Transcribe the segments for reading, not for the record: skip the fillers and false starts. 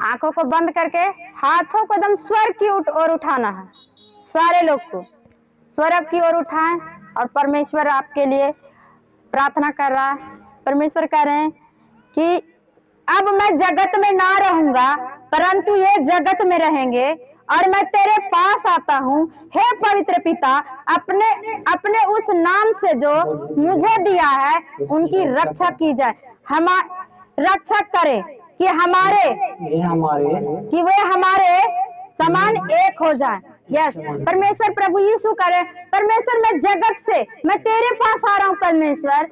आंखों को बंद करके हाथों को एकदम स्वर्ग की ओर उठाना है। सारे लोग को स्वर्ग की ओर उठाएं और परमेश्वर आपके लिए प्रार्थना कर रहा है। परमेश्वर कह रहे हैं कि अब मैं जगत में ना रहूंगा, परंतु ये जगत में रहेंगे और मैं तेरे पास आता हूँ। हे पवित्र पिता, अपने अपने उस नाम से जो मुझे दिया है उनकी रक्षा की जाए। रक्षा करे कि वे हमारे समान एक हो जाए। यस परमेश्वर प्रभु यीशु करे। परमेश्वर मैं जगत से मैं तेरे पास आ रहा हूँ। परमेश्वर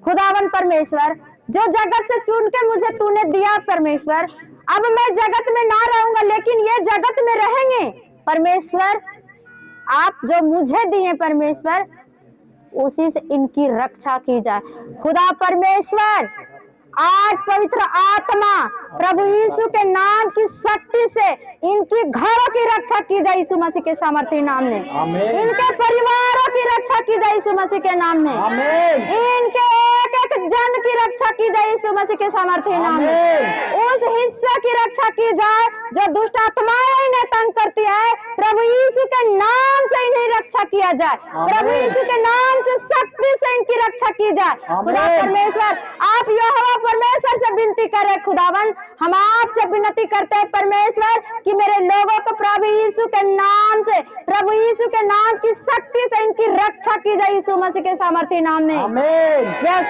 खुदावन परमेश्वर जो जगत से चुन के मुझे तूने दिया परमेश्वर, अब मैं जगत में ना रहूंगा लेकिन ये जगत में रहेंगे। परमेश्वर आप जो मुझे दिए परमेश्वर उसी से इनकी रक्षा की जाए। खुदा परमेश्वर आज पवित्र आत्मा प्रभु यीशु के नाम की शक्ति से इनकी घरों की रक्षा की जाए यीशु मसीह के सामर्थी नाम में। इनके परिवारों की रक्षा की जाए यीशु मसीह के नाम में। इनके एक एक जन की रक्षा की जाए यीशु मसीह के सामर्थी नाम में। उस हिस्से की रक्षा की जाए जो दुष्ट आत्माएं इन्हें तंग करती है, प्रभु यीशु के नाम से इन्हें रक्षा किया जाए। प्रभु यीशु के नाम से शक्ति से इनकी रक्षा की जाए। खुदा परमेश्वर आप यहोवा परमेश्वर से विनती करे। खुदावन हम आपसे विनती करते हैं परमेश्वर कि मेरे लोगों को प्रभु यीशु के नाम से, प्रभु यीशु के नाम की शक्ति से इनकी रक्षा की जाए यीशु मसीह के सामर्थी नाम में। यस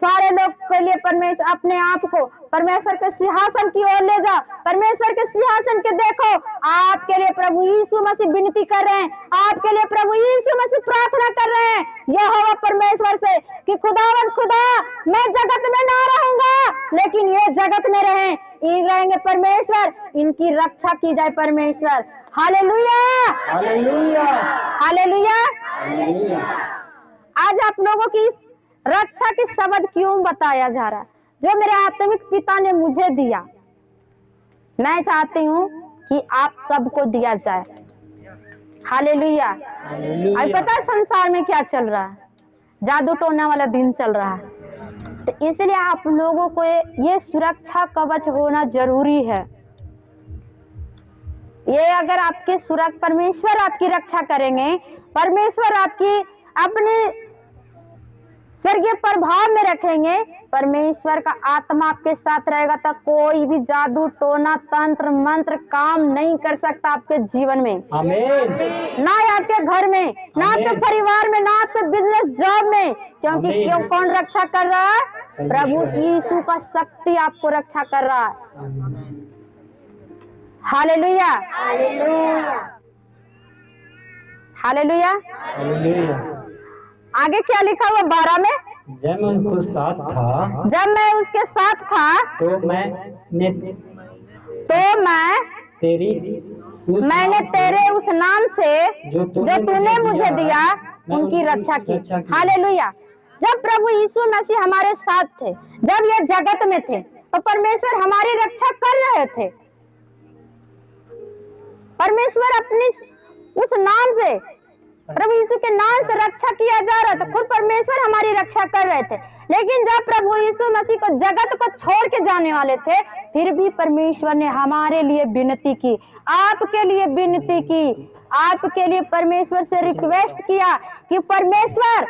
सारे लोग के लिए परमेश्वर अपने आप को परमेश्वर के सिंहासन की ओर ले जाओ। परमेश्वर के सिंहासन के देखो आपके लिए प्रभु यीशु मसीह विनती कर रहे हैं। आपके लिए प्रभु यीशु मसीह प्रार्थना कर रहे हैं यहोवा परमेश्वर से कि खुदावन खुदा मैं जगत में ना रहूंगा लेकिन ये जगत में रहेंगे परमेश्वर, इनकी रक्षा की जाए परमेश्वर। Hallelujah hallelujah hallelujah. आज आप लोगों की रक्षा की शब्द क्यों बताया जा रहा है? जो मेरे आत्मिक पिता ने मुझे दिया, मैं चाहती हूँ कि आप सबको दिया जाए। हालेलुया। अब पता है संसार में क्या चल रहा है? जादू टोना वाला दिन चल रहा है, तो इसलिए आप लोगों को ये सुरक्षा कवच होना जरूरी है। ये अगर आपकी परमेश्वर आपकी रक्षा करेंगे, परमेश्वर आपकी अपने स्वर्गीय प्रभाव में रखेंगे, परमेश्वर का आत्मा आपके साथ रहेगा तो कोई भी जादू टोना तंत्र मंत्र काम नहीं कर सकता आपके जीवन में। आमीन। ना आपके घर में, ना आपके परिवार में, ना आपके बिजनेस जॉब में, क्योंकि क्यों कौन रक्षा कर रहा है? प्रभु यीशु का शक्ति आपको रक्षा कर रहा है। Hallelujah hallelujah. आगे क्या लिखा हुआ 12 में? जब मैं उसके साथ था, तो मैंने तेरे उस नाम से जो तूने मुझे दिया उनकी रक्षा की। हालेलुया। जब प्रभु यीशु मसीह हमारे साथ थे, जब ये जगत में थे, तो परमेश्वर हमारी रक्षा कर रहे थे। परमेश्वर अपनी उस नाम से, प्रभु यीशु के नाम से रक्षा किया जा रहा था। खुद परमेश्वर हमारी रक्षा कर रहे थे। लेकिन जब प्रभु यीशु मसीह को जगत को छोड़ के जाने वाले थे, फिर भी परमेश्वर ने हमारे लिए विनती की, आपके लिए विनती की, आपके लिए परमेश्वर से रिक्वेस्ट किया कि परमेश्वर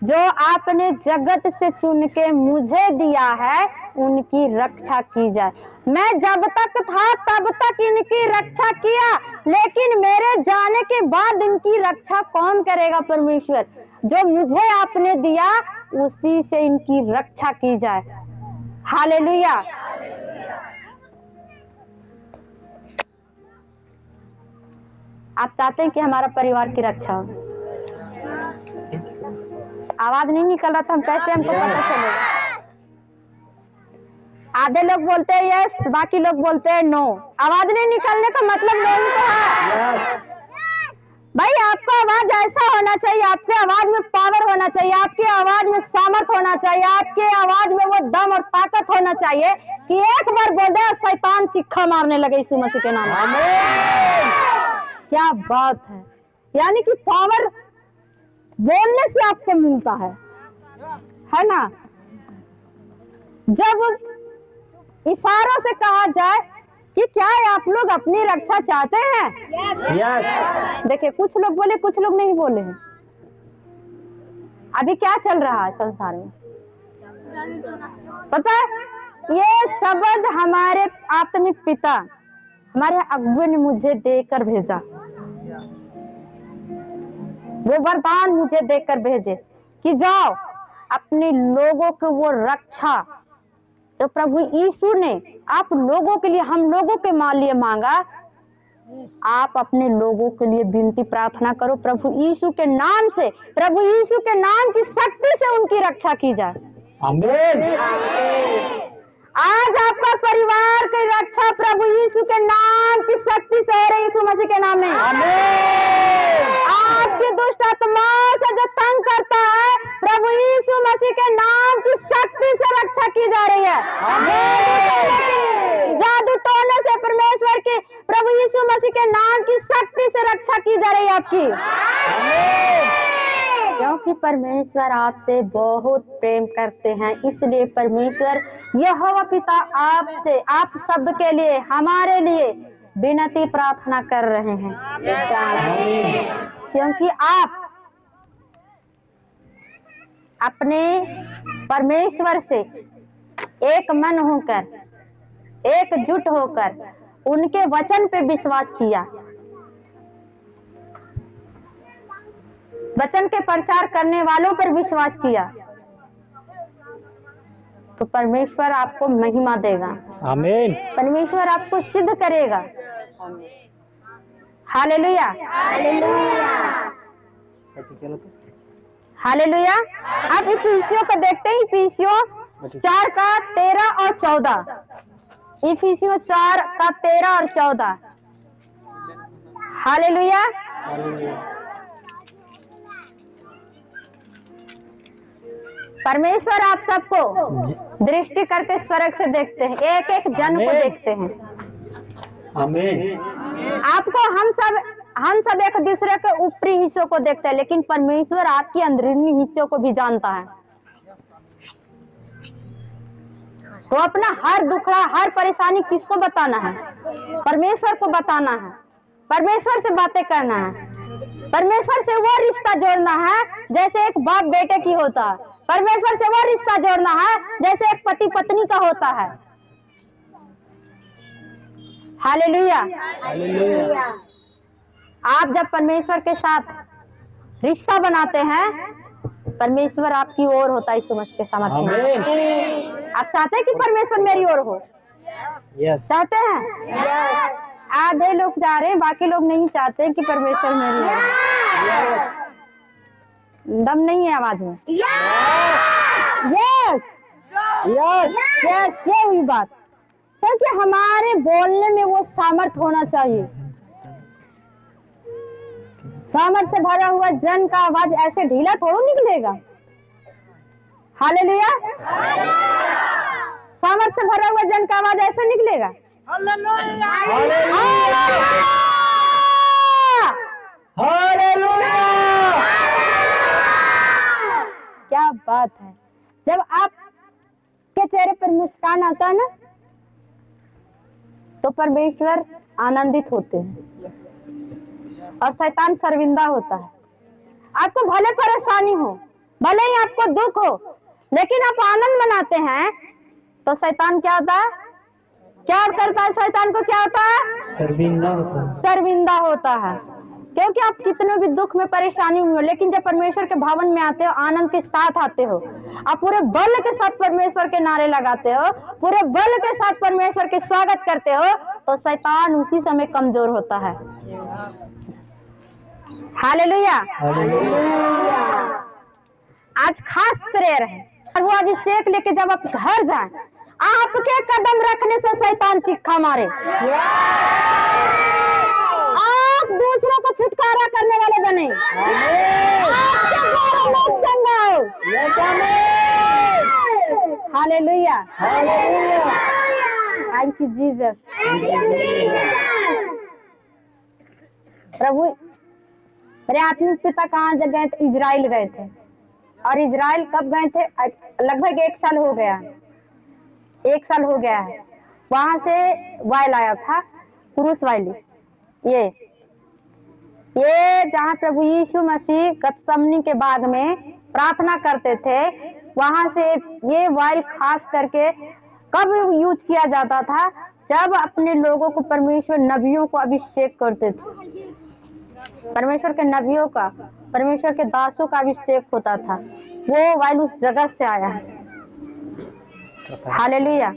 जो आपने जगत से चुन के मुझे दिया है उनकी रक्षा की जाए। मैं जब तक था तब तक इनकी रक्षा किया, लेकिन मेरे जाने के बाद इनकी रक्षा कौन करेगा? परमेश्वर जो मुझे आपने दिया उसी से इनकी रक्षा की जाए। हालेलुया। आप चाहते हैं कि हमारा परिवार की रक्षा हो? आवाज नहीं निकल रहा था, हम कैसे हमको पता चलेगा? आधे लोग बोलते हैं यस, बाकी लोग बोलते हैं नो। आवाज नहीं निकलने का मतलब नहीं तो है। भाई आपका आवाज ऐसा होना चाहिए, आपके आवाज में पावर होना चाहिए, आपकी आवाज में सामर्थ होना चाहिए, आपके आवाज में वो दम और ताकत होना चाहिए कि एक बार बोल दे शैतान चिक्खा मारने लगे यीशु मसीह के नाम में। क्या बात है! यानी कि पावर बोलने से आपको मिलता है ना? जब इशारों से कहा जाए कि क्या आप लोग अपनी रक्षा चाहते हैं? यस। देखिए, कुछ लोग बोले, कुछ लोग नहीं बोले हैं। अभी क्या चल रहा है संसार में पता है? ये शब्द हमारे आत्मिक पिता, हमारे अगुवे ने मुझे देकर भेजा, वो वरदान मुझे देकर भेजे कि जाओ अपने लोगों को वो रक्षा, तो प्रभु यीशु ने आप लोगों के लिए, हम लोगों के लिए मांगा, आप अपने लोगों के लिए विनती प्रार्थना करो प्रभु यीशु के नाम से, प्रभु यीशु के नाम की शक्ति से उनकी रक्षा की जाए। आमीन। आज आपका परिवार की रक्षा प्रभु यीशु के नाम की शक्ति से हो रही, यीशु मसीह के नाम में। आपकी दुष्ट आत्मा से जो तंग करता है, प्रभु यीशु मसीह के नाम की शक्ति से रक्षा की जा रही है। जादू टोने से परमेश्वर की, प्रभु यीशु मसीह के नाम की शक्ति से रक्षा की जा रही है आपकी, क्योंकि परमेश्वर आपसे बहुत प्रेम करते हैं। इसलिए परमेश्वर यहोवा पिता आपसे, आप सबके लिए, हमारे लिए विनती प्रार्थना कर रहे हैं, क्योंकि आप अपने परमेश्वर से एक मन होकर, एकजुट होकर उनके वचन पे विश्वास किया, वचन के प्रचार करने वालों पर विश्वास किया, तो परमेश्वर आपको महिमा देगा। आमीन। परमेश्वर आपको सिद्ध करेगा। Hallelujah, hallelujah. आप इफिसियों को देखते हैं, इफिसियों 4 का 13 और 14, इफिसियों 4 का 13 और 14। हालेलुया। परमेश्वर आप सबको दृष्टि करके स्वर्ग से देखते हैं, एक एक जन को देखते हैं। आमीन। आपको, हम सब एक दूसरे के ऊपरी हिस्सों को देखते हैं, लेकिन परमेश्वर आपकी अंदरूनी हिस्सों को भी जानता है। तो अपना हर दुखड़ा, हर परेशानी किसको बताना है? परमेश्वर को बताना है, परमेश्वर से बातें करना है, परमेश्वर से वो रिश्ता जोड़ना है जैसे एक बाप बेटे की होता है, परमेश्वर से वो रिश्ता जोड़ना है जैसे एक पति पत्नी का होता है। हालेलुया। आप जब परमेश्वर के साथ रिश्ता बनाते हैं, परमेश्वर आपकी ओर होता है, यीशु मसीह के सामर्थ्य में। आप चाहते हैं कि परमेश्वर मेरी ओर हो? यस। चाहते हैं? आधे लोग चाह रहे हैं, बाकी लोग नहीं चाहते कि परमेश्वर मेरी ओर। दम नहीं है आवाज में। यस, यस, यस, ये हुई बात, क्योंकि हमारे बोलने में वो सामर्थ होना चाहिए। सामर्थ से भरा हुआ जन का आवाज ऐसे ढीला थोड़ा निकलेगा। हालेलुया। सामर्थ से भरा हुआ जन का आवाज ऐसे निकलेगा। क्या बात है! जब आप के चेहरे पर मुस्कान आता है ना, तो परमेश्वर आनंदित होते हैं और शैतान शर्मिंदा होता है। आपको भले परेशानी हो, भले ही आपको दुख हो, लेकिन आप आनंद मनाते हैं, तो शैतान क्या होता है? क्या करता है? शैतान को क्या होता है? शर्मिंदा होता है। शर्मिंदा होता है, क्योंकि आप कितने भी दुख में, परेशानी में हो, लेकिन जब परमेश्वर के भवन में आते हो, आनंद के साथ आते हो, आप पूरे बल के साथ परमेश्वर के नारे लगाते हो, पूरे बल के साथ परमेश्वर के स्वागत करते हो, तो शैतान उसी समय कमजोर होता है। हालेलुया। आज खास प्रेयर है, और वो अभिषेक लेके जब आप घर जाएं, आपके कदम रखने से शैतान चिक्का मारे, आप दूसरों को छुटकारा करने वाले बने, आपके द्वारा लोग चंगा हो। Hallelujah, thank you Jesus. प्रभु, मेरे आत्मिक पिता कहाँ गए थे? इजराइल गए थे। और इजराइल कब गए थे? लगभग 1 साल हो गया, 1 साल हो गया है। वहां से वाइल आया था, पुरुष वाइल। ये जहाँ प्रभु यीशु मसीह गतसमनी के बाग में प्रार्थना करते थे, वहां से ये वाइल खास करके कब यूज किया जाता था? जब अपने लोगों को परमेश्वर नबियों को अभिषेक करते थे, परमेश्वर के नबियों का, परमेश्वर के दासों का अभिषेक होता था, वो वाइल उस जगह से आया है। हालेलुया।